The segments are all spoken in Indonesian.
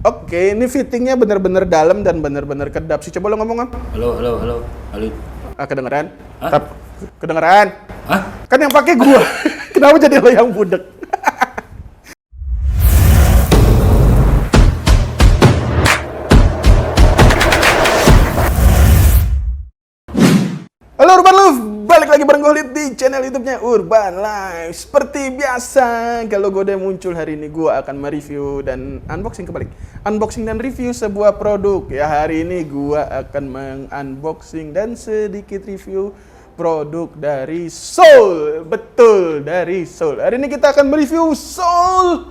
Oke, ini fittingnya bener-bener dalam dan bener-bener kedap sih. Coba lo ngomong, Am. Halo. Kedengeran? Hah? Kedengeran? Hah? Kan yang pakai gua. Kenapa jadi lo yang budek? Halo Urban Love, balik lagi bareng gue di channel YouTube-nya Urban Life. Seperti biasa, kalau gue udah muncul hari ini, gue akan mereview dan unboxing kebalik. Unboxing dan review sebuah produk. Ya, hari ini gue akan mengunboxing dan sedikit review produk dari Soul. Betul, dari Soul. Hari ini kita akan mereview Soul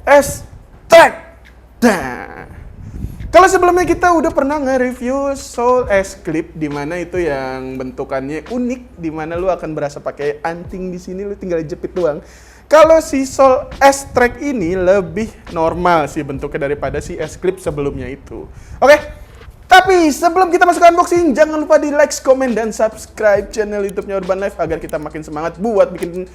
S-Track. Kalau sebelumnya kita udah pernah nge-review Soul S-Clip, di mana itu yang bentukannya unik, di mana lu akan berasa pakai anting di sini, lu tinggal jepit doang. Kalau si Soul S-Track ini lebih normal sih bentuknya daripada si S-Clip sebelumnya itu. Oke, tapi sebelum kita masuk ke unboxing, jangan lupa di like, komen, dan subscribe channel YouTube-nya Urban Life agar kita makin semangat buat bikin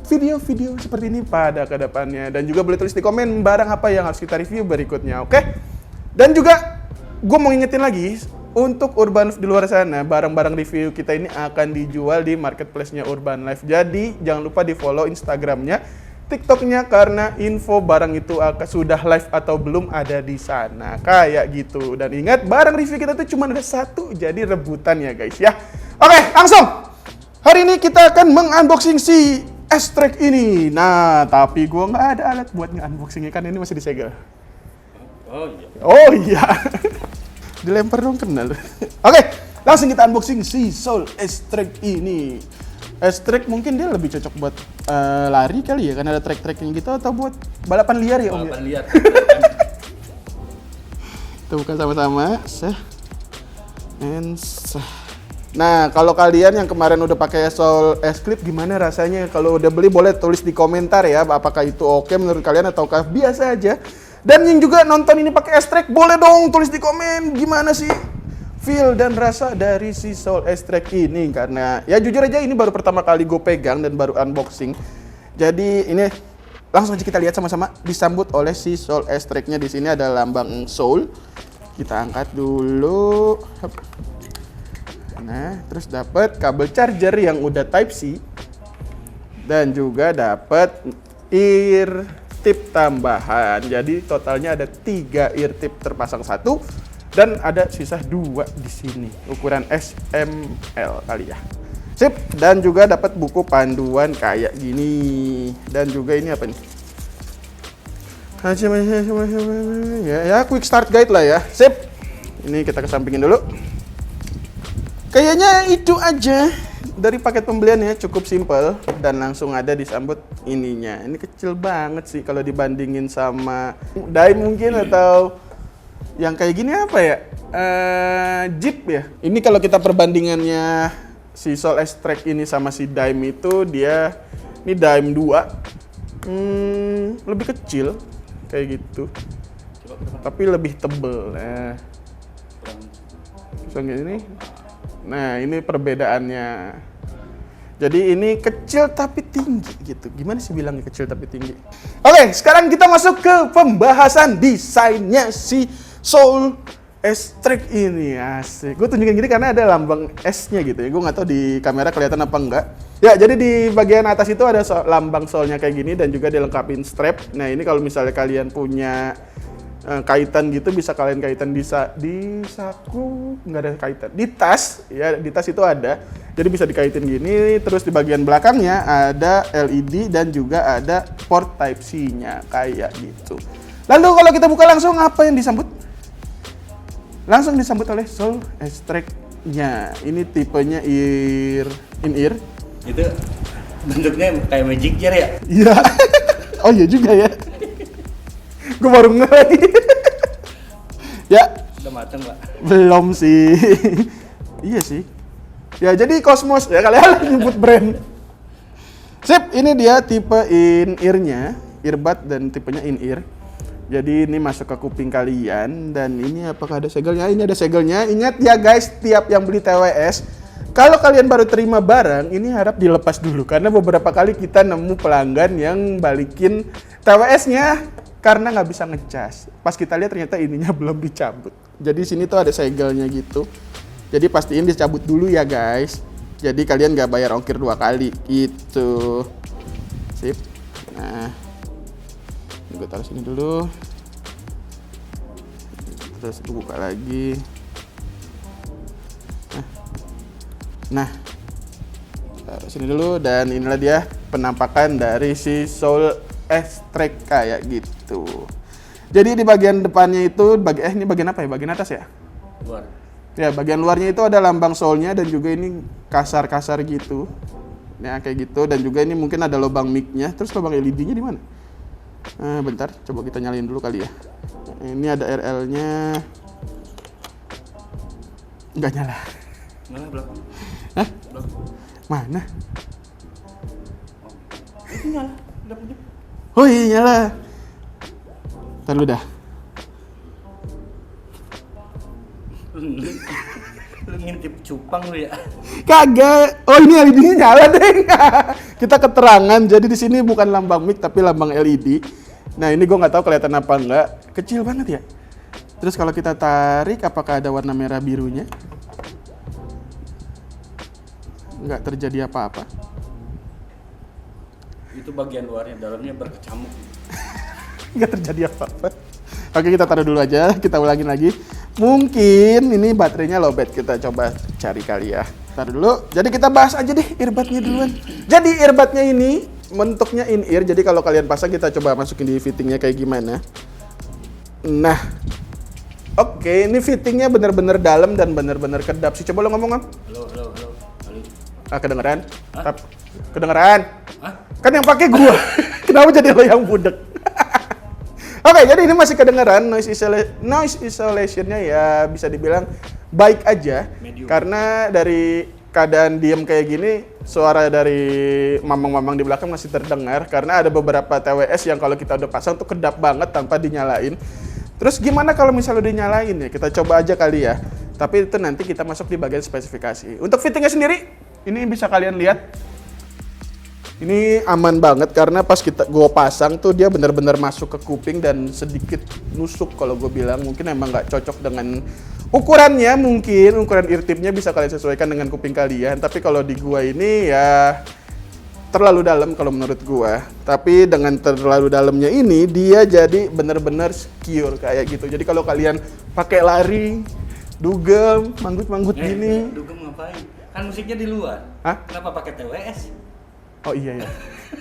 video-video seperti ini pada kedepannya. Dan juga boleh tulis di komen barang apa yang harus kita review berikutnya, oke? Dan juga, gue mau ngingetin lagi, untuk Urban Life di luar sana, barang-barang review kita ini akan dijual di marketplace-nya Urban Life. Jadi, jangan lupa di-follow Instagram-nya, TikTok-nya, karena info barang itu sudah live atau belum ada di sana. Kayak gitu. Dan ingat, barang review kita tuh cuma ada satu, jadi rebutan ya guys ya. Oke, langsung! Hari ini kita akan mengunboxing si S-Track ini. Nah, tapi gue nggak ada alat buat nge-unboxingnya, kan ini masih disegel. Oh iya. Dilempar dong kenal. Oke, langsung kita unboxing si Soul S-Track ini. S-Track mungkin dia lebih cocok buat lari kali ya, karena ada track-tracknya gitu, atau buat balapan liar ya Om? Balapan liar. Kita buka sama-sama. Nah, kalau kalian yang kemarin udah pakai Soul S-Clip, gimana rasanya? Kalau udah beli boleh tulis di komentar ya, apakah itu oke menurut kalian ataukah biasa aja. Dan yang juga nonton ini pakai S-Track, boleh dong tulis di komen gimana sih feel dan rasa dari si Soul S-Track ini. Karena ya jujur aja ini baru pertama kali gue pegang dan baru unboxing. Jadi ini langsung aja kita lihat sama-sama, disambut oleh si Soul S-Track-nya. Di sini ada lambang Soul. Kita angkat dulu. Nah, terus dapat kabel charger yang udah Type C. Dan juga dapat ear tip tambahan. Jadi totalnya ada 3 ear tip terpasang satu dan ada sisa 2 di sini. Ukuran SML kali ya. Sip, dan juga dapat buku panduan kayak gini. Dan juga ini apa nih? Ya, quick start guide lah ya. Sip. Ini kita kesampingin dulu. Kayaknya itu aja dari paket pembeliannya, cukup simple dan langsung ada disambut ininya. Ini kecil banget sih kalau dibandingin sama Dime mungkin, atau yang kayak gini apa ya? Jeep ya. Ini kalau kita perbandingannya si Soul S-Track ini sama si Dime itu, ini Dime 2 lebih kecil kayak gitu, tapi lebih tebel. Nah, ini perbedaannya. Jadi ini kecil tapi tinggi gitu. Gimana sih bilangnya kecil tapi tinggi? Oke, sekarang kita masuk ke pembahasan desainnya si Soul S-Track ini. Asik. Gue tunjukin gini karena ada lambang S-nya gitu ya. Gue nggak tahu di kamera kelihatan apa enggak. Ya, jadi di bagian atas itu ada lambang Soul-nya kayak gini dan juga dilengkapin strap. Nah, ini kalau misalnya kalian punya kaitan gitu, bisa kalian kaitan di saku, nggak ada kaitan, di tas ya, di tas itu ada, jadi bisa dikaitin gini. Terus di bagian belakangnya ada LED dan juga ada port Type C-nya kayak gitu. Lalu kalau kita buka langsung, apa yang disambut? Langsung disambut oleh Soul S-Track-nya. Ini tipenya in-ear. Itu bentuknya kayak magic jar ya? Iya. Oh iya juga ya. Gue baru ngeh lagi. Ya. Udah mateng, Pak? Belum sih. Iya sih. Ya jadi Cosmos ya, kalian nyebut brand. Sip, ini dia tipe in-ear-nya, earbud dan tipenya in-ear. Jadi ini masuk ke kuping kalian. Dan ini apakah ada segelnya? Ini ada segelnya. Ingat ya guys, tiap yang beli TWS, kalau kalian baru terima barang, ini harap dilepas dulu. Karena beberapa kali kita nemu pelanggan yang balikin TWS-nya karena nggak bisa ngecas. Pas kita lihat ternyata ininya belum dicabut. Jadi sini tuh ada segelnya gitu. Jadi pastiin dicabut dulu ya guys. Jadi kalian nggak bayar ongkir 2 kali gitu. Sip. Nah, gue taruh sini dulu. Terus gue buka lagi. Nah, taruh sini dulu dan inilah dia penampakan dari si Soul S-Track kayak gitu. Jadi di bagian depannya itu, ini bagian apa ya? Bagian atas ya? Luar. Ya, bagian luarnya itu ada lambang soulnya dan juga ini kasar-kasar gitu. Ya, kayak gitu. Dan juga ini mungkin ada lubang mic-nya. Terus lubang LED-nya di mana? Bentar, coba kita nyalain dulu kali ya. Ini ada RL-nya. Nggak nyala. Mana belakang? Hah? Belakang. Mana? Itu nyala. Udah punya. Oh iya, nyala. Ntar lu dah. Lu ngintip cupang lu ya. Kagak. Oh ini LED-nya nyala deh. Kita keterangan. Jadi di sini bukan lambang mic tapi lambang LED. Nah ini gue nggak tahu kelihatan apa enggak. Kecil banget ya. Terus kalau kita tarik, apakah ada warna merah birunya? Nggak terjadi apa-apa. Itu bagian luarnya, dalamnya berkecamuk. Nggak terjadi apa-apa. Oke kita taruh dulu aja. Kita ulangin lagi. Mungkin ini baterainya lowbat, kita coba cari kali ya. Taruh dulu. Jadi kita bahas aja deh earbudnya duluan. Jadi earbudnya ini bentuknya in-ear. Jadi kalau kalian pasang kita coba masukin di fittingnya kayak gimana. Nah, oke, ini fittingnya bener-bener dalam dan bener-bener kedap sih. Coba lo ngomong, Om. Halo. Kedengeran? Hah? Kedengeran? Hah? Kan yang pakai gua. Kenapa jadi lo yang budek? Oke, jadi ini masih kedengeran. Noise isolation-nya ya bisa dibilang baik aja. Medium. Karena dari keadaan diem kayak gini, suara dari mamang-mamang di belakang masih terdengar. Karena ada beberapa TWS yang kalau kita udah pasang tuh kedap banget tanpa dinyalain. Terus gimana kalau misalnya dinyalain ya? Kita coba aja kali ya. Tapi itu nanti kita masuk di bagian spesifikasi. Untuk fittingnya sendiri, ini bisa kalian lihat. Ini aman banget karena pas gue pasang tuh dia benar-benar masuk ke kuping dan sedikit nusuk kalau gue bilang. Mungkin emang nggak cocok dengan ukurannya, mungkin ukuran ear tipnya bisa kalian sesuaikan dengan kuping kalian. Tapi kalau di gua ini ya terlalu dalam kalau menurut gua. Tapi dengan terlalu dalamnya ini dia jadi benar-benar secure kayak gitu. Jadi kalau kalian pakai lari, dugem, manggut-manggut gini. Dugem ngapain? Kan musiknya di luar. Hah? Kenapa pakai TWS? Oh iya ya.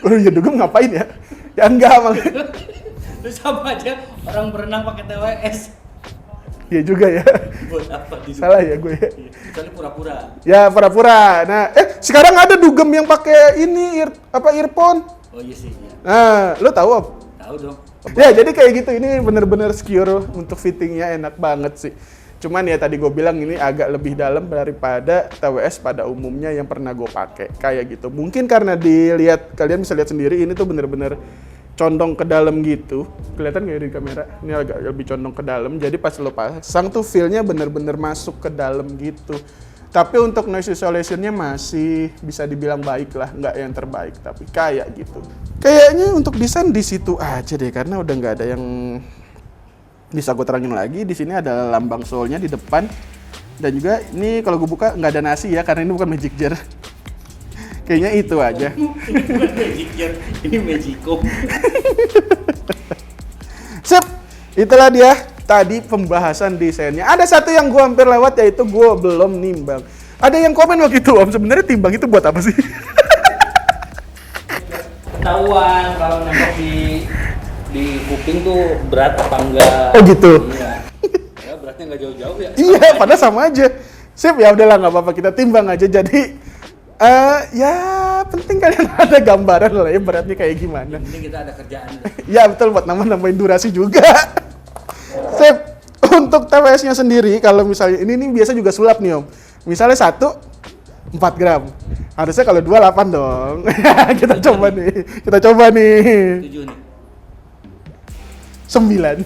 Oh iya dugem ngapain ya? Ya enggak mang. Lu sama aja orang berenang pakai TWS. Iya juga ya. Buat apa di Salah ya gue ya. Kecuali pura-pura. Ya pura-pura. Nah, sekarang ada dugem yang pakai ini earphone. Oh iya sih. Iya. Nah, lo tahu Om? Tahu dong. Ya jadi kayak gitu, ini bener-bener secure untuk fittingnya enak banget sih. Cuman ya tadi gue bilang ini agak lebih dalam daripada TWS pada umumnya yang pernah gue pakai kayak gitu. Mungkin karena dilihat, kalian bisa lihat sendiri ini tuh bener-bener condong ke dalam gitu. Kelihatan nggak ya di kamera? Ini agak lebih condong ke dalam. Jadi pas lo pasang tuh feel-nya bener-bener masuk ke dalam gitu. Tapi untuk noise isolation-nya masih bisa dibilang baik lah, nggak yang terbaik tapi kayak gitu. Kayaknya untuk desain di situ aja deh, karena udah nggak ada yang bisa gue terangin lagi. Di sini ada lambang soul-nya di depan, dan juga ini kalau gue buka nggak ada nasi ya, karena ini bukan magic jar. Kayaknya itu aja. Ini bukan magic jar, ini magicom. Sip, itulah dia tadi pembahasan desainnya. Ada satu yang gue hampir lewat, yaitu gue belum nimbang. Ada yang komen waktu itu, Om, sebenarnya timbang itu buat apa sih? Ketahuan kalau nembak di kuping tuh berat apa enggak. Oh gitu. Iya. Ya beratnya nggak jauh-jauh ya. Iya, padahal sama aja. Sip, ya udahlah nggak apa-apa, kita timbang aja. Jadi ya penting kalian ada gambaran lah ya beratnya kayak gimana. Yang penting kita ada kerjaan. Ya betul, buat nambahin durasi juga. Sip, untuk TWS-nya sendiri kalau misalnya ini biasa juga sulap nih Om. Misalnya 1 4 gram. Harusnya kalau 2 8 dong. Kita coba nih. 7 nih. 9.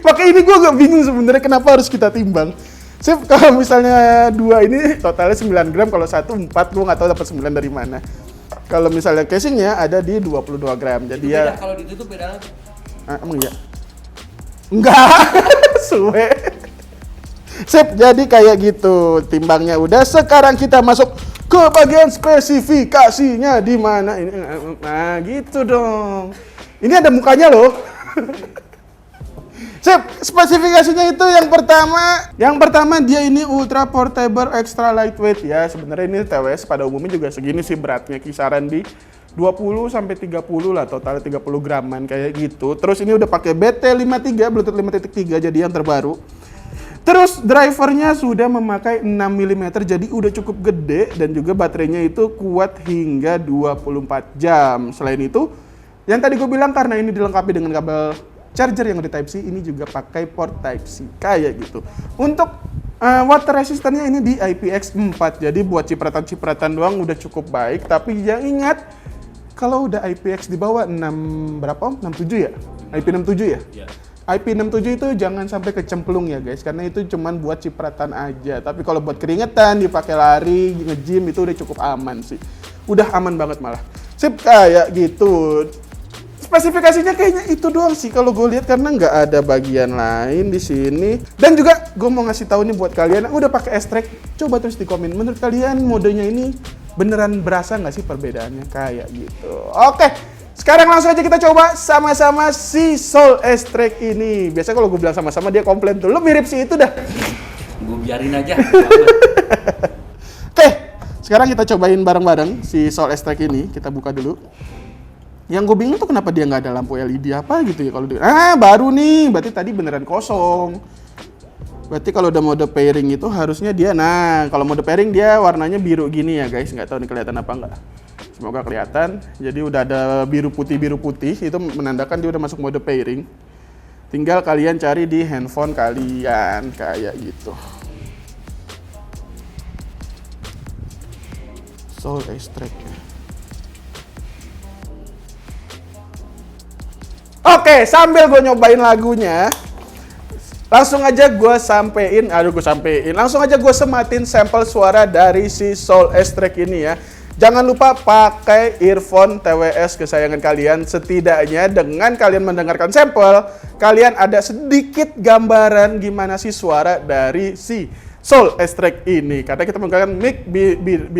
Makanya ini gue agak bingung sebenarnya kenapa harus kita timbang. Sip, kalau misalnya 2 ini totalnya 9 gram, kalau 1 4, gue nggak tahu dapat 9 dari mana. Kalau misalnya casingnya ada di 22 gram. Jadi Itu ya beda, kalau ditutup beda lagi. emang iya? Enggak. Suwe. Sip, jadi kayak gitu. Timbangnya udah. Sekarang kita masuk ke bagian spesifikasinya di mana ini. Nah, gitu dong. Ini ada mukanya loh. Sip, spesifikasinya itu yang pertama dia ini ultra portable extra lightweight ya. Sebenarnya ini TWS pada umumnya juga segini sih beratnya, kisaran di 20 sampai 30 lah, total 30 graman kayak gitu. Terus ini udah pakai BT53 Bluetooth 5.3 jadi yang terbaru. Terus drivernya sudah memakai 6 mm jadi udah cukup gede dan juga baterainya itu kuat hingga 24 jam. Selain itu, yang tadi gue bilang karena ini dilengkapi dengan kabel charger yang udah Type-C, ini juga pakai port Type-C kayak gitu. Untuk water resistannya ini di IPX4, jadi buat cipratan-cipratan doang udah cukup baik. Tapi yang ingat, kalau udah IPX di bawah 6 berapa om? 67 ya? IP67 ya? Iya. IP67 itu jangan sampai kecemplung ya guys, karena itu cuman buat cipratan aja. Tapi kalau buat keringetan, dipakai lari, nge-gym itu udah cukup aman sih. Udah aman banget malah. Sip, kayak gitu. Spesifikasinya kayaknya itu doang sih kalau gue lihat, karena nggak ada bagian lain di sini. Dan juga gue mau ngasih tahu nih buat kalian yang udah pakai S-Track, coba terus di komen menurut kalian modenya ini beneran berasa nggak sih perbedaannya kayak gitu. Oke, sekarang langsung aja kita coba sama-sama si Soul S-Track ini. Biasanya kalau gue bilang sama-sama dia komplain tuh, lu mirip si itu dah. Gue biarin aja. Oke, sekarang kita cobain bareng-bareng si Soul S-Track ini. Kita buka dulu. Yang gue bingung tuh kenapa dia nggak ada lampu LED apa gitu ya kalau dia. Baru nih, berarti tadi beneran kosong. Berarti kalau udah mode pairing itu harusnya dia, nah kalau mode pairing dia warnanya biru gini ya guys, nggak tahu nih kelihatan apa nggak. Semoga kelihatan. Jadi udah ada biru putih itu menandakan dia udah masuk mode pairing. Tinggal kalian cari di handphone kalian kayak gitu. Soul S-Track. Oke, sambil gue nyobain lagunya, langsung aja gue sampein, langsung aja gue sematin sampel suara dari si Soul S-Track ini ya. Jangan lupa pakai earphone TWS kesayangan kalian. Setidaknya dengan kalian mendengarkan sampel, kalian ada sedikit gambaran gimana sih suara dari si Soul S-Track ini. Karena kita menggunakan mic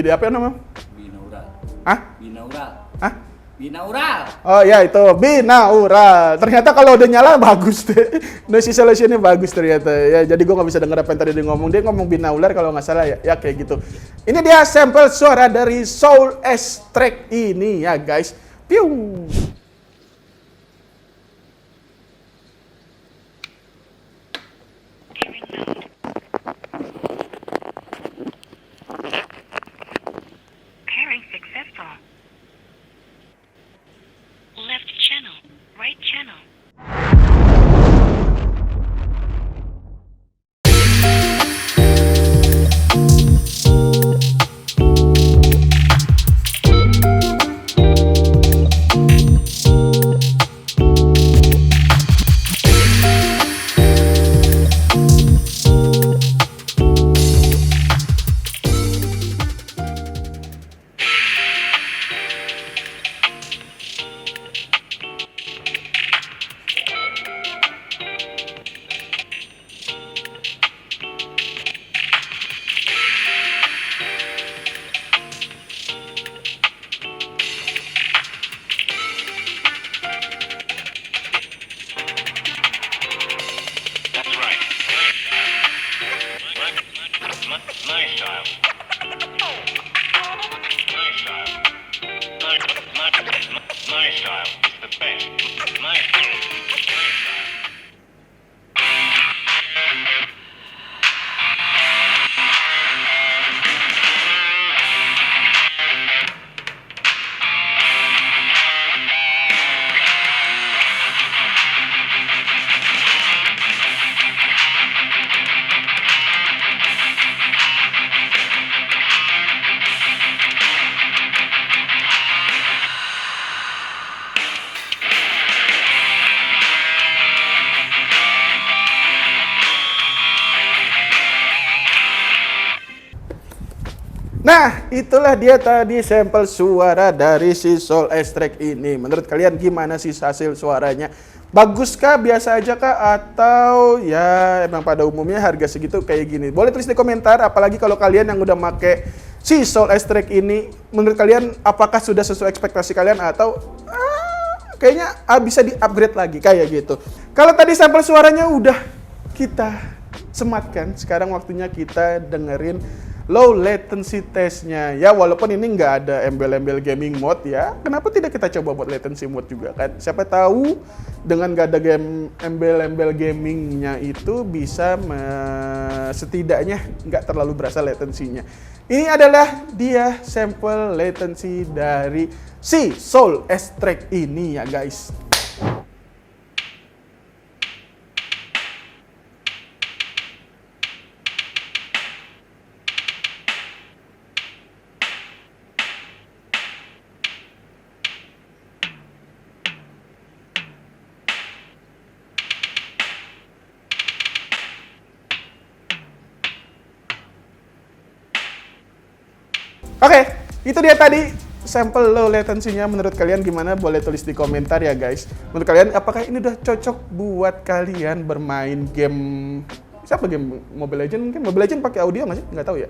apa namanya? Binaural. Hah? Binaural. Hah? Binaural. Oh ya itu binaural. Ternyata kalau udah nyala bagus deh. Noise isolation-nya bagus ternyata. Ya jadi gue nggak bisa denger apa yang tadi dia ngomong. Dia ngomong binaural kalau nggak salah ya. Ya kayak gitu. Ini dia sampel suara dari Soul S-Track ini ya guys. Piu. Pairing successful. Left channel, right channel. Nah, itulah dia tadi sampel suara dari si Soul S-Track ini. Menurut kalian gimana sih hasil suaranya? Bagus kah, biasa aja kah, atau ya emang pada umumnya harga segitu kayak gini? Boleh tulis di komentar, apalagi kalau kalian yang udah make si Soul S-Track ini, menurut kalian apakah sudah sesuai ekspektasi kalian atau kayaknya bisa di-upgrade lagi kayak gitu. Kalau tadi sampel suaranya udah kita sematkan, sekarang waktunya kita dengerin low latency testnya. Ya walaupun ini nggak ada embel-embel gaming mode ya, kenapa tidak kita coba buat latency mode juga kan? Siapa tahu dengan nggak ada embel-embel gamingnya itu bisa setidaknya nggak terlalu berasa latensinya. Ini adalah dia sampel latency dari si Soul S-Track ini ya guys. Oke, itu dia tadi sampel low latency-nya. Menurut kalian gimana? Boleh tulis di komentar ya guys. Menurut kalian apakah ini udah cocok buat kalian bermain game, siapa game Mobile Legends? Mungkin Mobile Legends pakai audio nggak sih? Nggak tahu ya.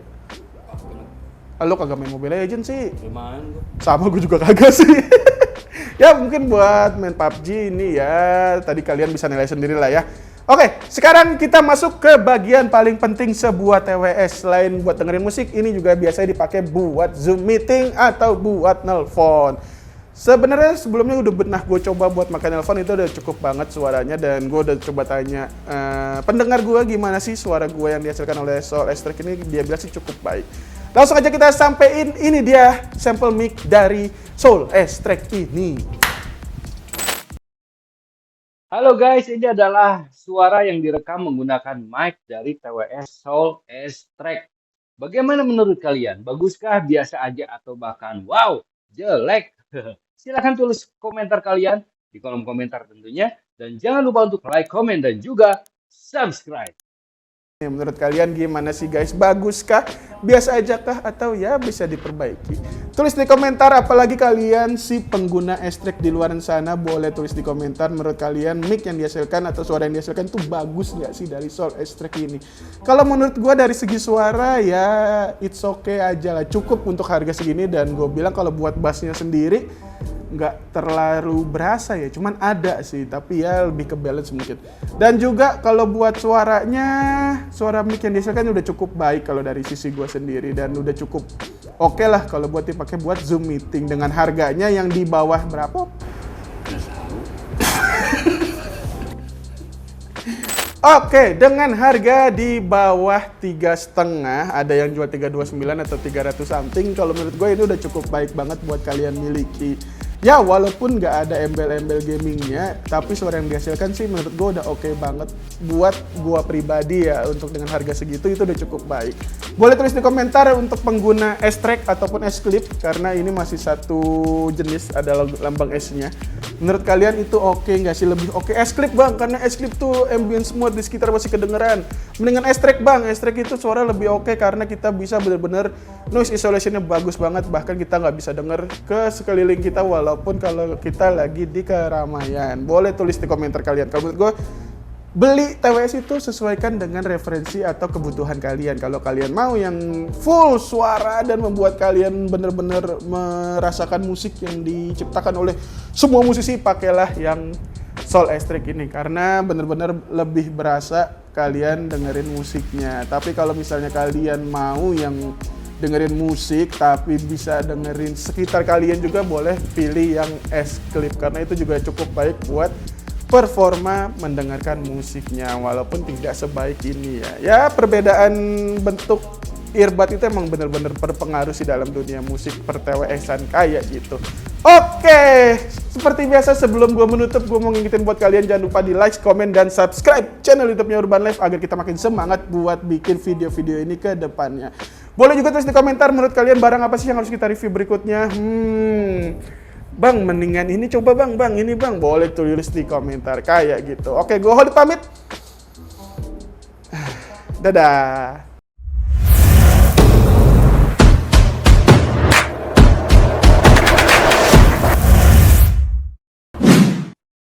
Lo kagak main Mobile Legends sih? Lumayan gua. Sama gue juga kagak sih. Ya mungkin buat main PUBG ini ya, tadi kalian bisa nilai sendiri lah ya. Oke, sekarang kita masuk ke bagian paling penting sebuah TWS. Selain buat dengerin musik, ini juga biasanya dipakai buat Zoom meeting atau buat nelpon. Sebenarnya sebelumnya udah pernah gue coba buat makan nelpon, itu udah cukup banget suaranya. Dan gue udah coba tanya pendengar gue gimana sih suara gue yang dihasilkan oleh Soul S-Track ini. Dia bilang sih cukup baik. Langsung aja kita sampein, ini dia sampel mic dari Soul S-Track ini. Halo guys, ini adalah suara yang direkam menggunakan mic dari TWS Soul S-Track. Bagaimana menurut kalian? Baguskah, biasa aja, atau bahkan wow, jelek? Silahkan tulis komentar kalian di kolom komentar tentunya. Dan jangan lupa untuk like, komen, dan juga subscribe. Menurut kalian gimana sih guys? Baguskah? Biasa aja kah? Atau ya bisa diperbaiki? Tulis di komentar, apalagi kalian si pengguna S-Track di luar sana, boleh tulis di komentar menurut kalian mic yang dihasilkan atau suara yang dihasilkan tuh bagus nggak sih dari Soul S-Track ini? Kalau menurut gue dari segi suara ya it's okay aja lah, cukup untuk harga segini. Dan gue bilang kalau buat bassnya sendiri nggak terlalu berasa ya, cuman ada sih, tapi ya lebih ke balance mungkin. Dan juga kalau buat suaranya, suara mic yang dihasilkan udah cukup baik kalau dari sisi gue sendiri, dan udah cukup oke lah kalau buat dipakai buat Zoom meeting dengan harganya yang di bawah berapa? Oke, dengan harga di bawah 3,5, ada yang jual 329 atau 300 something. Kalau menurut gue ini udah cukup baik banget buat kalian miliki. Ya walaupun nggak ada embel-embel gamingnya, tapi suara yang dihasilkan sih menurut gue udah oke banget. Buat gue pribadi ya, untuk dengan harga segitu itu udah cukup baik. Boleh tulis di komentar untuk pengguna S-Track ataupun S-Clip, karena ini masih satu jenis, ada lambang S-nya. Menurut kalian itu oke nggak sih? Lebih oke S-Clip bang, karena S-Clip tuh ambience mode di sekitar masih kedengeran. Mendingan S-Track bang, S-Track itu suara lebih oke karena kita bisa bener-bener noise isolationnya bagus banget. Bahkan kita nggak bisa denger ke sekeliling kita walaupun kalau kita lagi di keramaian. Boleh tulis di komentar kalian. Kalau menurut gue, beli TWS itu sesuaikan dengan referensi atau kebutuhan kalian. Kalau kalian mau yang full suara dan membuat kalian bener-bener merasakan musik yang diciptakan oleh semua musisi, pakailah yang Soul S-Track ini karena bener-bener lebih berasa kalian dengerin musiknya. Tapi kalau misalnya kalian mau yang dengerin musik tapi bisa dengerin sekitar kalian juga, boleh pilih yang S-Clip karena itu juga cukup baik buat performa mendengarkan musiknya, walaupun tidak sebaik ini ya. Ya perbedaan bentuk earbud itu emang bener-bener berpengaruh sih dalam dunia musik per TWS-an kayak gitu. Oke, seperti biasa sebelum gue menutup, gue mau ngingetin buat kalian jangan lupa di like, komen, dan subscribe channel YouTube-nya Urban Life agar kita makin semangat buat bikin video-video ini ke depannya. Boleh juga tulis di komentar menurut kalian barang apa sih yang harus kita review berikutnya. Bang, mendingan ini coba bang, ini bang. Boleh tulis di komentar kayak gitu. Oke, gue Holid pamit. Dadah.